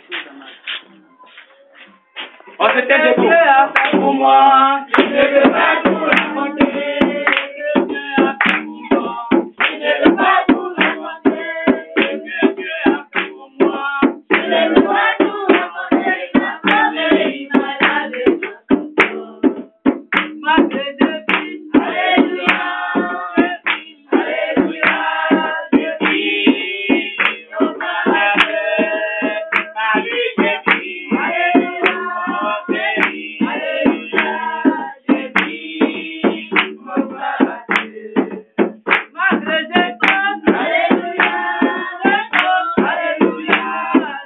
choses dans ma vie. On se tait debout. Dieu a fait pour moi, je ne peux pas tout raconter. Dieu a fait pour moi, je ne peux pas tout raconter. Dieu a fait pour moi, je ne peux pas tout raconter. Il m'a sauvé, il m'a gardé. Ma Dieu de vie, alléluia. Alléluia, Dieu dit, au paradis, à lui je dis, alléluia, Dieu dit, au paradis. Malgré des choses, alléluia,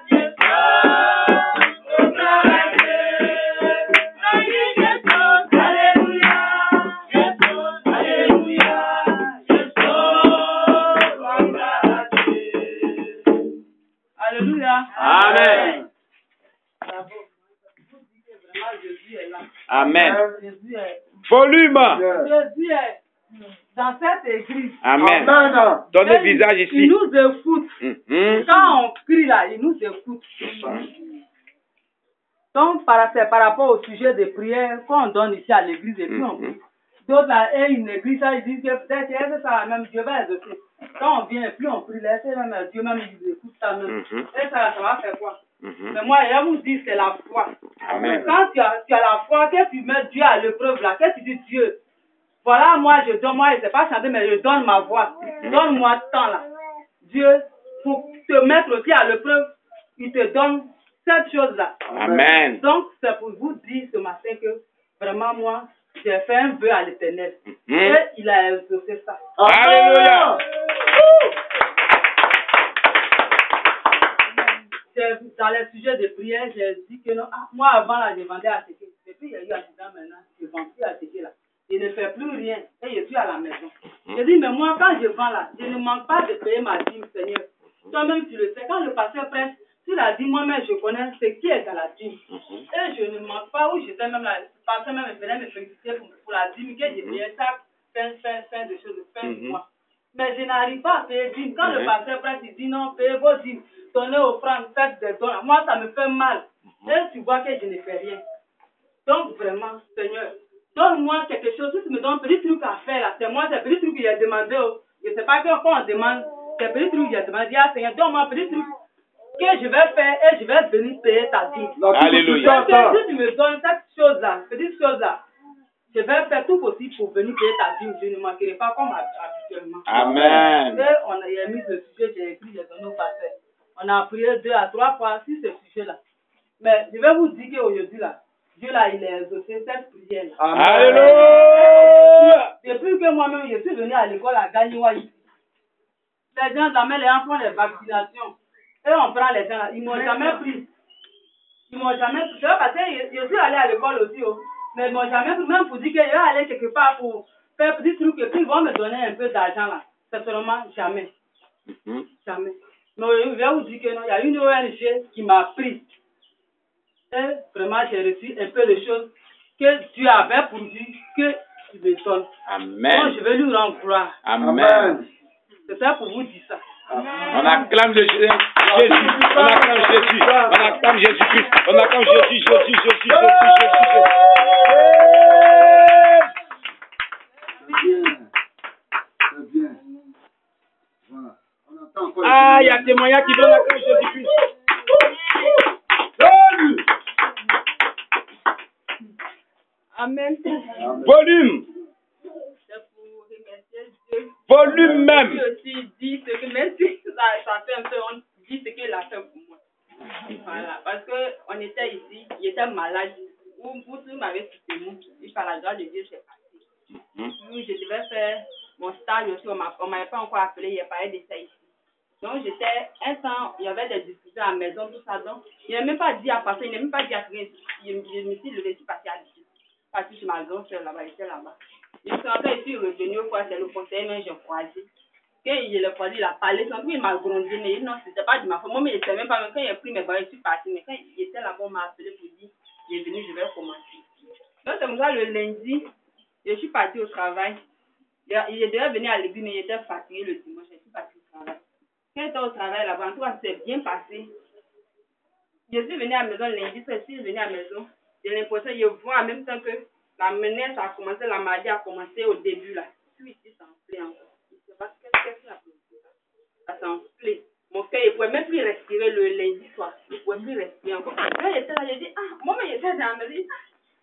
Dieu sauve, au paradis. Malgré des choses, alléluia, Dieu sauve, alléluia, Dieu sauve, au paradis. Alléluia. Amen. Bravo. Vous dites que vraiment Jésus est là. Amen. Jésus est, Volume. Jésus est dans cette église. Amen. Donnez le visage Il ici. nous écoute. Quand on crie là, il nous écoute. Donc, c'est par rapport au sujet de prière qu'on donne ici à l'église et puis on prie. D'autres là, et une église, ça, ils disent que peut-être que ça même Dieu va exaucer. Quand on vient et puis on prie, laissez même Dieu même il écoute ça même. Et ça va faire quoi? Mais moi, je vous dis, c'est la foi. Amen. Quand tu as la foi, que tu mets Dieu à l'épreuve là, que tu dis Dieu, voilà, moi je donne, moi je ne sais pas chanter, mais je donne ma voix. Donne-moi tant là. Dieu, pour te mettre aussi à l'épreuve, il te donne cette chose-là. Amen. Donc, c'est pour vous dire ce matin que vraiment, moi, j'ai fait un vœu à l'Éternel. Et il a exaucé ça. Alléluia. Dans les sujets de prière, j'ai dit que non, moi avant là, je vendais à Téké. Depuis il y a eu accident maintenant, je ne vends plus à Téké là. Je ne fais plus rien et je suis à la maison. Je dis, mais moi quand je vends là, je ne manque pas de payer ma dîme, Seigneur. Toi-même tu le sais, quand le pasteur prêche, tu l'as dit, moi-même je connais ce qui est dans la dîme. Et je ne manque pas, où j'étais même là, le pasteur même venait me féliciter pour la dîme, que je payais chaque fin de choses, fin du mois. Mais je n'arrive pas à payer dîme. Quand le pasteur prêche, il dit non, payez vos dîmes, donnez offrande, faites des dons. Moi, ça me fait mal. Et tu vois que je ne fais rien. Donc, vraiment, Seigneur, donne-moi quelque chose. Si tu me donnes un petit truc à faire là, c'est moi, c'est un petit truc qu'il a demandé. Je ne sais pas quand on demande, c'est un petit truc qu'il a demandé. Ah, Seigneur, donne-moi un petit truc que je vais faire et je vais venir payer ta dîme. Alléluia. Si tu me donnes cette chose-là, petite chose-là, je vais faire tout possible pour venir payer ta dîme. Je ne manquerai pas comme habituellement. Amen. Et on a mis ce sujet, j'ai écrit, j'ai donné au pasteur. On a prié 2 à 3 fois sur ce sujet-là. Mais je vais vous dire qu'aujourd'hui, là, Dieu, là, il a exaucé cette prière-là. Alléluia. Depuis que moi-même, je suis venu à l'école à Gagnoua ici. Les gens amènent les enfants les vaccinations. Et on prend les gens là. Ils ne m'ont jamais pris. Ils ne m'ont jamais pris. C'est parce que je suis allé à l'école aussi. Mais ils ne m'ont jamais pris. Même pour dire que je vais aller quelque part pour faire petit truc et puis ils vont me donner un peu d'argent là. C'est seulement jamais. Jamais. Mais je vais vous dire que non, il y a une ONG qui m'a pris. Et vraiment, j'ai reçu un peu de choses que Dieu avait pourvu que tu me donnes. Amen. Donc, je vais lui rendre gloire. Amen. C'est ça pour vous dire ça. On acclame Jésus. On acclame Jésus. On acclame Jésus-Christ. On acclame Jésus. C'est bien. Voilà. On entend encore. Ah, il y a témoignage qui donne acclame Jésus-Christ. Amen. Volume. C'est pour remercier Dieu. Volume même. Dieu aussi dit ce que, même si ça fait un peu, on dit ce qu'il a fait pour moi. Voilà, parce qu'on était ici, il était malade. Vous tous m'avez soutenu. Et par la grâce de Dieu, c'est parti. Oui, je devais faire mon stage aussi. On ne m'avait pas encore appelé, il n'y a pas eu d'essai ici. Donc, j'étais un temps, il y avait des discussions à la maison, tout ça. Donc, il n'a même pas dit à passer, il n'a même pas dit à rien. Je me suis levée, je suis partie à l'issue. Partie chez ma grande soeur là-bas, j'étais là-bas. Je suis rentrée ici, revenu au c'est le conseiller, mais j'ai croisé. Quand il a croisé, il a parlé, sans il m'a grondé, mais non, c'était pas de ma faute. Moi, mais je ne savais même pas, mais quand il a pris mes bagages, je suis partie. Mais quand il était là-bas, on m'a appelé pour dire, il est venu, je vais commencer. Donc, c'est comme ça, le lundi, je suis partie au travail. Il devait venir à l'église, mais il était fatigué le dimanche, je suis partie au travail. Quand il était au travail là-bas, en tout cas, c'est bien passé. Je suis venue à la maison lundi, je suis venue à la maison. J'ai l'impression, je vois en même temps que la menace a commencé, la maladie a commencé au début là. Puis ici, ça enflait encore. Je ne sais pas qu'est-ce qu'il a fait. Ça s'enflait. Mon frère, il ne pouvait même plus respirer le lundi soir. Il ne pouvait plus respirer encore. Là, j'étais là, j'ai dit, moi, j'étais dans la maison.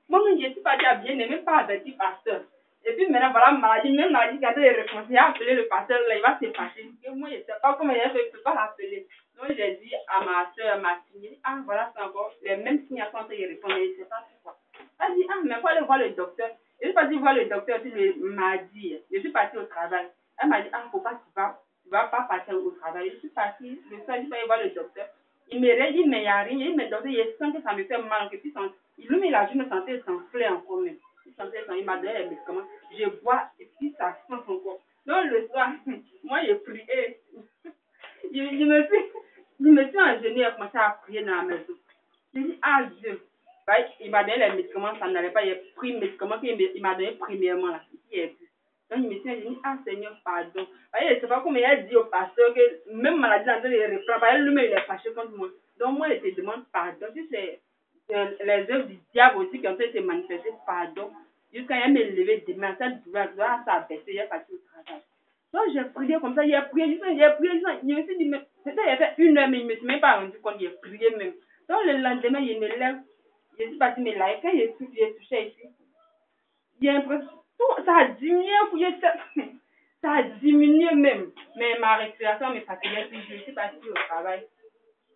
Moi, je suis partie à bien, même pas averti pasteur. Et puis maintenant, voilà, maladie, même maladie, quand elle est réponse, il a appelé le pasteur, là, il va se passer. Et moi, je ne sais pas comment il a fait, je ne peux pas l'appeler. Donc, j'ai dit à ma soeur, ma fille, voilà, c'est encore les mêmes signes quand il répond, mais je ne sais pas pourquoi. Elle dit, mais il faut aller voir le docteur. Je suis partie voir le docteur le mardi. Je suis partie au travail. Elle m'a dit, faut pas, tu vas pas partir au travail. Je suis partie, le soir, je suis allée voir le docteur. Il me dit, mais il n'y a rien. Il me dit, je sens que ça me fait mal. Que puis, il a dû me sentir s'enfler encore même. Il m'a donné les médicaments. Je bois et puis ça sent encore. Donc le soir, moi j'ai prié. Je me suis engenée et commencé à prier dans la maison. J'ai dit, Dieu. Il m'a donné les médicaments, ça n'allait pas. Il a pris les médicaments qu'il m'a donné premièrement là. Donc je me suis dit, Seigneur, pardon. Je ne sais pas comment il a dit au pasteur que même maladie dans le reprend. Lui-même il est fâché contre moi. Donc moi je te demande pardon. Si c'est les œuvres du diable aussi qui ont été manifestées, pardon. Jusqu'à me lever demain, cette douleur, ça baissé, il est parti au travail. Donc j'ai prié comme ça, j'ai prié, je me suis dit, mais c'était il y a fait 1 heure, mais je ne me suis même pas rendu compte, j'ai prié même. Donc le lendemain, je me lève, je suis partie me laver, quand j'ai touché ici, j'ai l'impression, ça a diminué, ça a diminué même, mais ma respiration me fatiguait, puis je suis partie au travail.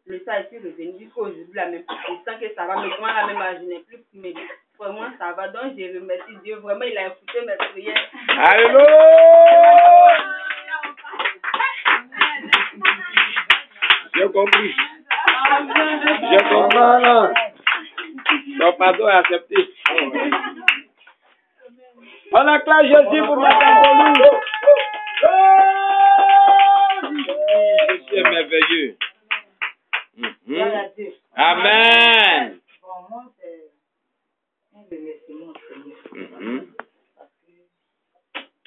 Le soir, je suis revenue jusqu'aujourd'hui, la même chose. Je sens que ça va, mais moi, la même, je n'ai plus fumé. Vraiment, ça va. Donc, je remercie Dieu. Vraiment, il a écouté mes prières. Alléluia! J'ai compris. J'ai compris. Ton pardon est accepté. On acclame Jésus pour Madame Bolou. Jésus est merveilleux. Amen. Bon, moi, c'est un remerciement au Seigneur. Parce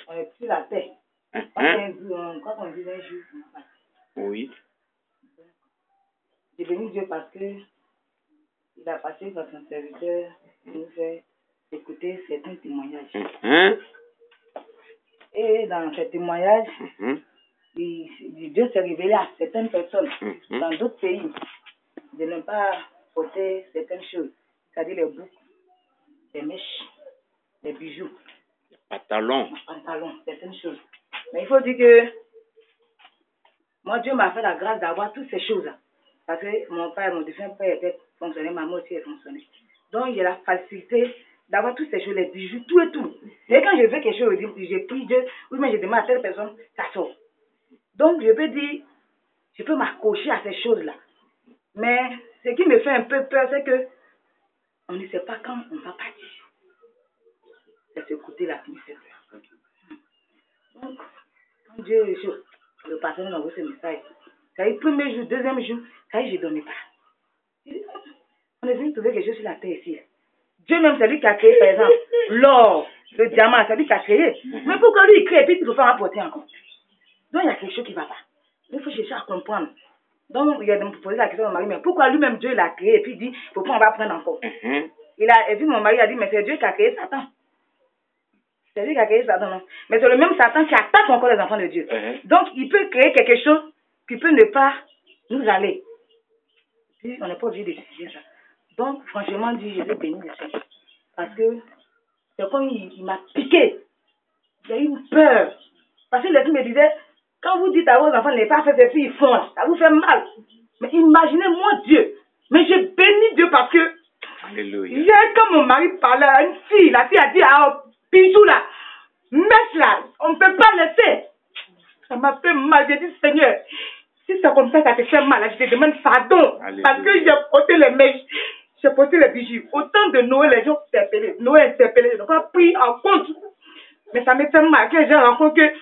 qu'on n'est plus la paix. Quand on dit un jour, oui. J'ai béni Dieu parce que il a passé par son serviteur pour nous faire écouter certains témoignages. Et dans ces témoignages, Dieu s'est révélé à certaines personnes dans d'autres pays de ne pas porter certaines choses, c'est-à-dire les boucles, les mèches, les bijoux, les pantalons, certaines choses. Mais il faut dire que moi, Dieu m'a fait la grâce d'avoir toutes ces choses-là. Parce que mon père, mon défunt père était fonctionnaire, ma mère aussi est fonctionnaire. Donc, j'ai la facilité d'avoir toutes ces choses, les bijoux, tout et tout. Et quand je veux quelque chose, je prie Dieu, ou même je demande à telle personne, ça sort. Donc, je peux dire, je peux m'accrocher à ces choses-là. Mais ce qui me fait un peu peur, c'est que on ne sait pas quand on va partir. C'est ce côté-là qui me fait peur. Donc, quand Dieu, le pasteur m'a envoyé ce message, ça a eu le premier jour, deuxième jour, ça y est, je ne dormais pas. On est venu trouver quelque chose sur la terre ici. Dieu même, c'est lui qui a créé, par exemple, l'or, le diamant, c'est lui qui a créé. Mais pourquoi lui, il crée et puis il ne faut pas rapporter encore? Donc, il y a quelque chose qui ne va pas. Il faut chercher à comprendre. Donc, il a posé la question à mon mari, mais pourquoi lui-même Dieu l'a créé et puis il dit, pourquoi on va prendre encore? Et puis mon mari a dit, mais c'est Dieu qui a créé Satan. C'est lui qui a créé Satan, non? Mais c'est le même Satan qui attaque encore les enfants de Dieu. Donc, il peut créer quelque chose qui peut ne pas nous aller. Puis, on n'est pas obligé d'étudier ça. Donc, franchement, Dieu, je vais bénir le Seigneur. Parce que c'est comme il m'a piqué. J'ai eu peur. Parce que les filles me disaient, quand vous dites à vos enfants, ne pas faire ces filles, ils font, ça vous fait mal. Mais imaginez, moi, Dieu. Mais je bénis Dieu parce que, hier, quand mon mari parlait à une fille, la fille a dit à Bijou là, mèche là, on ne peut pas laisser. Ça m'a fait mal. J'ai dit, Seigneur, si c'est comme ça te fait mal, je te demande pardon. Alléluia. Parce que j'ai porté les mèches, j'ai porté les bijoux. Autant de Noël, les gens s'appelaient. Noël s'appelait, je n'ai pas pris en compte. Mais ça me fait mal que j'ai rencontré que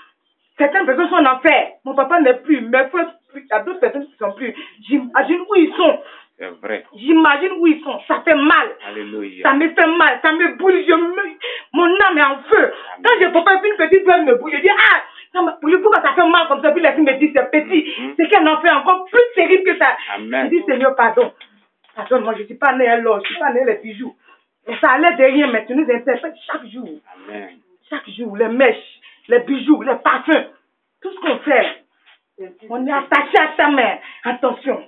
certaines personnes sont en enfer. Mon papa n'est plus, mes frères, il y a d'autres personnes qui ne sont plus. J'imagine où ils sont. C'est vrai. J'imagine où ils sont. Ça fait mal. Alléluia. Ça me fait mal. Ça me brûle. Mon âme est en feu. Amen. Quand je papa une petite doigt me brûle, je dis, pourquoi ça fait mal comme ça? Puis les filles me disent, c'est petit. C'est qu'elle en fait encore plus terrible que ça. Amen. Je dis, Seigneur, pardon. Pardon, moi je ne suis pas né à l'or, je ne suis pas né les bijoux. Mais ça allait de rien, mais tu nous interprètes chaque jour. Amen. Chaque jour, les mèches, les bijoux, les parfums, tout ce qu'on fait. On est attaché à ta main. Attention.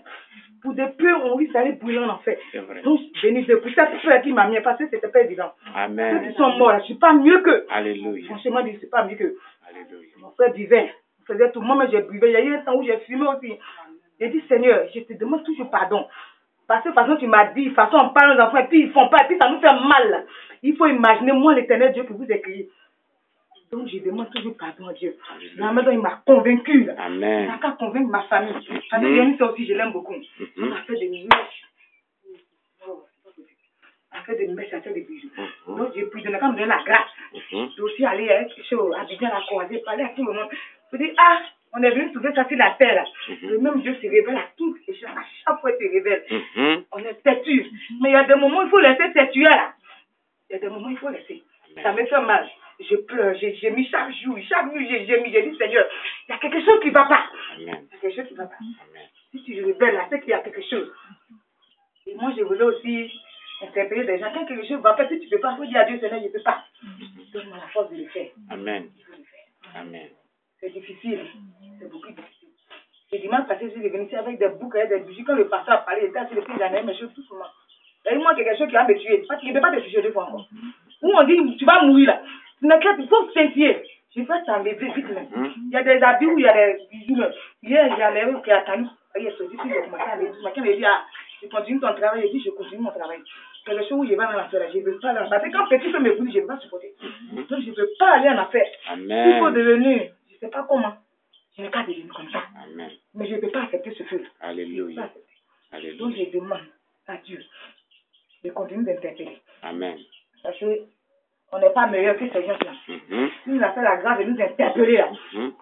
Pour des peu, on risque d'aller brûler en enfer. C'est vrai. Donc, béni de pour cette peur qui m'a mis, parce que c'était pas évident. Amen. Ceux qui sont morts, là, je ne suis pas mieux qu'eux. Alléluia. Franchement, je ne suis pas mieux qu'eux. Alléluia. Mon frère buvait. Il faisait tout. Moi, j'ai buvais. Il y a eu un temps où j'ai fumé aussi. J'ai dit, Seigneur, je te demande toujours pardon. Parce que de toute façon, tu m'as dit, de toute façon, on parle aux enfants, et puis ils font pas, et puis ça nous fait mal. Il faut imaginer, moi, l'éternel Dieu que vous ai créé. Donc, je demande toujours pardon à Dieu. La maison, il m'a convaincu. Là. Amen. Il n'a qu'à convaincre ma famille. Parce que Yannick, ça aussi, je l'aime beaucoup. On a fait des mèches. On a fait des mèches, on a fait des bijoux. Donc, j'ai pris, quand me donner la grâce. J'ai aussi allé à Abidjan, la croiser, parler à tout le monde. Je dis, ah, on est venu trouver ça sur la terre. Là. Le même Dieu se révèle à toutes les choses. À chaque fois, il se révèle. On est têtu. Mais il y a des moments où il faut laisser têtu là. Il y a des moments où il faut laisser. Ça me fait mal. Je pleure, j'ai mis chaque jour j'ai mis, j'ai dit Seigneur, il y a quelque chose qui ne va pas. Amen. Il y a quelque chose qui ne va pas. Amen. Si tu révèles là, c'est qu'il y a quelque chose. Et moi, je voulais aussi interpeller des gens. Quand quelque chose ne va pas, si tu ne peux pas, il faut dire à Dieu, Seigneur, je ne peux pas. Donne-moi la force de le faire. Amen. Il faut le faire. Amen. C'est difficile. C'est beaucoup difficile. Et dimanche passé, je suis venu ici avec des boucles, des bougies. Quand le pasteur a parlé, il était assis le pied, il en avait mes choses tout souvent. Et moi, quelque chose qui va me tuer. Il ne peut pas te tuer deux fois encore. Où on dit, tu vas mourir là. Il faut sentir. Je vais t'enlever vite même. Il y a des habits où il y a des bijoux. Hier, il y a les qui attendent. Il y a celui qui a commencé à me dire. Quelqu'un me dit, ah, je continue ton travail. Je dis, je continue mon travail. Quelque chose où je vais dans l'affaire, je ne veux pas aller en affaire. Parce que quand petit peut me brûler, je ne veux pas supporter. Donc, je ne veux pas aller en affaire. Amen. Il faut devenir, je ne sais pas comment. Je n'ai qu'à devenir comme ça. Amen. Mais je ne peux pas accepter ce feu. Alléluia. Donc, Alléluia. je demande à Dieu de continuer d'interpeller. Amen. Parce qu'on n'est pas meilleur que ces gens-là. Il nous a fait la grâce de nous interpeller là.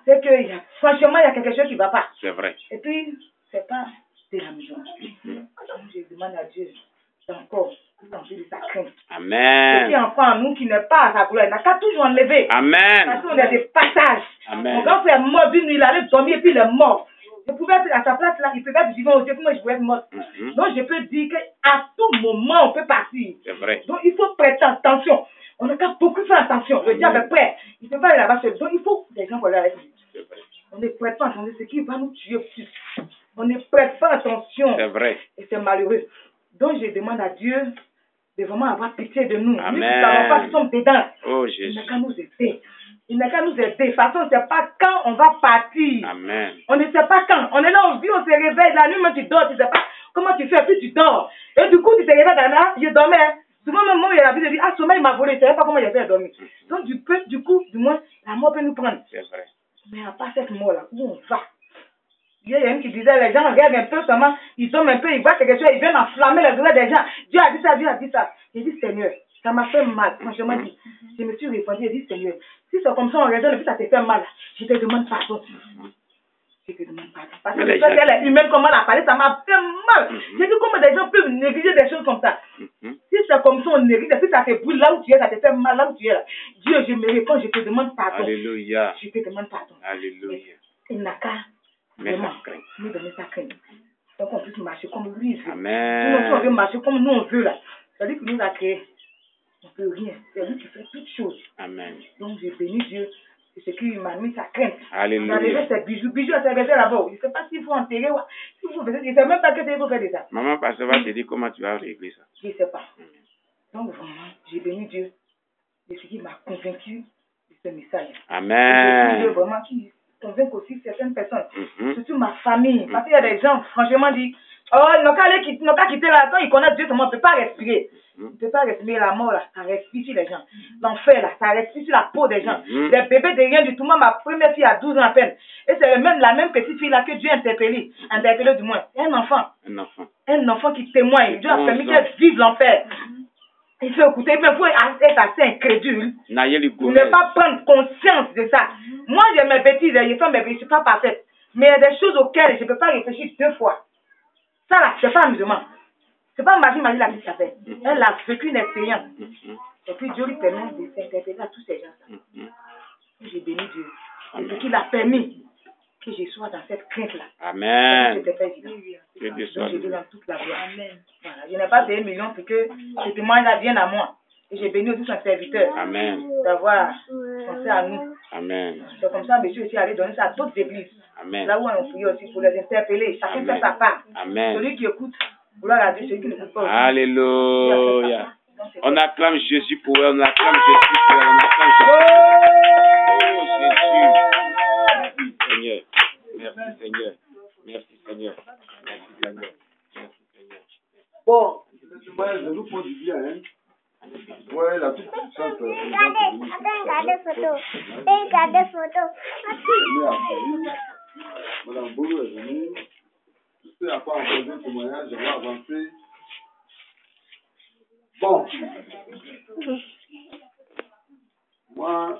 C'est que, franchement, il y a quelque chose qui ne va pas. C'est vrai. Et puis, c'est pas de la maison. Donc, je demande à Dieu d'encore tenter de sa crainte. Amen. Ce qui est enfant en nous qui n'est pas à sa gloire, il n'a qu'à toujours enlever. Amen. Parce qu'on a des passages. Amen. Mon grand frère est mort d'une nuit, il allait dormir et puis il est mort. Je pouvais être à sa place là, il peut être vivant au Dieu, comment je pouvais être mort. Donc, je peux dire qu'à tout moment, on peut partir. C'est vrai. Donc, il faut prêter attention. On n'a qu'à beaucoup faire attention. Le diable est prêt. Il ne peut pas aller là-bas seul. Donc, il faut des gens pour aller avec lui. C'est vrai. On ne prête pas attention. Ce qui va nous tuer plus. On ne prête pas attention. C'est vrai. Et c'est malheureux. Donc, je demande à Dieu de vraiment avoir pitié de nous. Amen. Nous qui ne savons pas qui sommes dedans. Oh Il Jésus. n'a qu'à nous aider. Il n'a qu'à nous aider. De toute façon, ce n'est pas quand on va partir. Amen. On ne sait pas quand. On est là, on vit, on se réveille. La nuit, même tu dors, tu ne sais pas comment tu fais, puis tu dors. Et du coup, tu te réveilles dans la nuit, je dormais. Souvent, même moi, il y a la vie de dire, ah, sommeil m'a volé, je ne savais pas comment j'ai fait dormir. Donc, du coup, du moins, la mort peut nous prendre. C'est vrai. Mais il n'y a pas cette mort-là, où on va. Il y a une qui disait, les gens regardent un peu comment, ils tombent un peu, ils voient quelque chose, ils viennent enflammer les oreilles des gens. Dieu a dit ça, Dieu a dit ça. J'ai dit, Seigneur, ça m'a fait mal. Franchement, je me suis répondu, j'ai dit, Seigneur, si c'est comme ça, on raisonne, et puis ça te fait mal, je te demande pardon. Je te demande pardon. Parce que le fait qu'elle est humaine, comment elle a parlé, ça m'a fait mal. J'ai dit, comment des gens peuvent négliger des choses comme ça. Si c'est comme ça, on néglige, si ça te brûle là où tu es, ça te fait mal là où tu es là. Dieu, je me réponds, je te demande pardon. Alléluia. Je te demande pardon. Alléluia. Il n'a qu'à Mais vraiment sa crainte. nous donner sa crainte. Donc on puisse marcher comme lui il veut. Amen. Sinon, si on veut marcher comme nous on veut là, c'est lui qui nous a créés. On ne peut rien. C'est lui qui fait toutes choses. Amen. Donc j'ai béni Dieu. C'est ce qui m'a mis sa crainte. Alléluia. Il a enlevé ses bijoux. Bijoux à ses réserves là-bas. Il ne sait pas s'il faut enterrer ou s'il faut faire. Il ne sait même pas que il faut faire de ça. Maman pasteur va te dire comment tu vas régler ça. Je ne sais pas. Donc vraiment, j'ai béni Dieu de ce qui m'a convaincu de ce message. Amen. Dieu vraiment qui convainc aussi certaines personnes. Surtout ma famille. Parce qu'il y a des gens, franchement, disent, oh, ils n'ont qu'à quitter là. Quand ils connaissent Dieu, seulement, on ne peut pas respirer. On ne peut pas respirer la mort là. Ça respire sur les gens. L'enfer là, ça respire sur la peau des gens. Les bébés de rien du tout. Moi, ma première fille a 12 ans à peine. Et c'est même la même petite fille là que Dieu a interpellé du moins. Un enfant. Un enfant qui témoigne. Dieu a permis qu'elle vive l'enfer. Il faut écouter, mais il faut être assez incrédule. Il ne pas prendre conscience de ça. Moi, j'ai mes bêtises, j'ai fait mes bêtises, je ne suis pas parfaite. Mais il y a des choses auxquelles je ne peux pas réfléchir deux fois. Ça là, c'est pas amusement. C'est pas Marie la qui s'appelle. Elle a vécu une expérience. Et puis Dieu lui permet de s'interpeller à tous ces gens-là. J'ai béni Dieu. Et ce qu'il a permis que je sois dans cette crainte-là. Amen. C'était pas évident. Que Dieu soit Donc, je loué. donne toute la gloire. Voilà. Je n'ai pas payé 1 million pour que ce témoignage vienne à moi. Et j'ai béni aussi son serviteur Amen. d'avoir pensé à nous. Amen. C'est comme ça, monsieur aussi allait donner ça à d'autres églises. Amen. Là où on prie aussi pour les interpeller. Chacun Amen. fait sa part. Amen. Celui qui écoute, gloire à Dieu, celui qui n'écoute pas aussi. Alléluia. On acclame Jésus pour elle, on acclame Jésus pour elle, on acclame Jésus. Oh Jésus. Merci Seigneur. Merci Seigneur. Merci Seigneur. Merci Seigneur. Bon, ouais, je nous prends du bien, hein. Ouais, la toute puissante. Regardez photo. Madame Boulou est venue. Je sais, à part en faisant un témoignage, je vais avancer. Bon. Moi,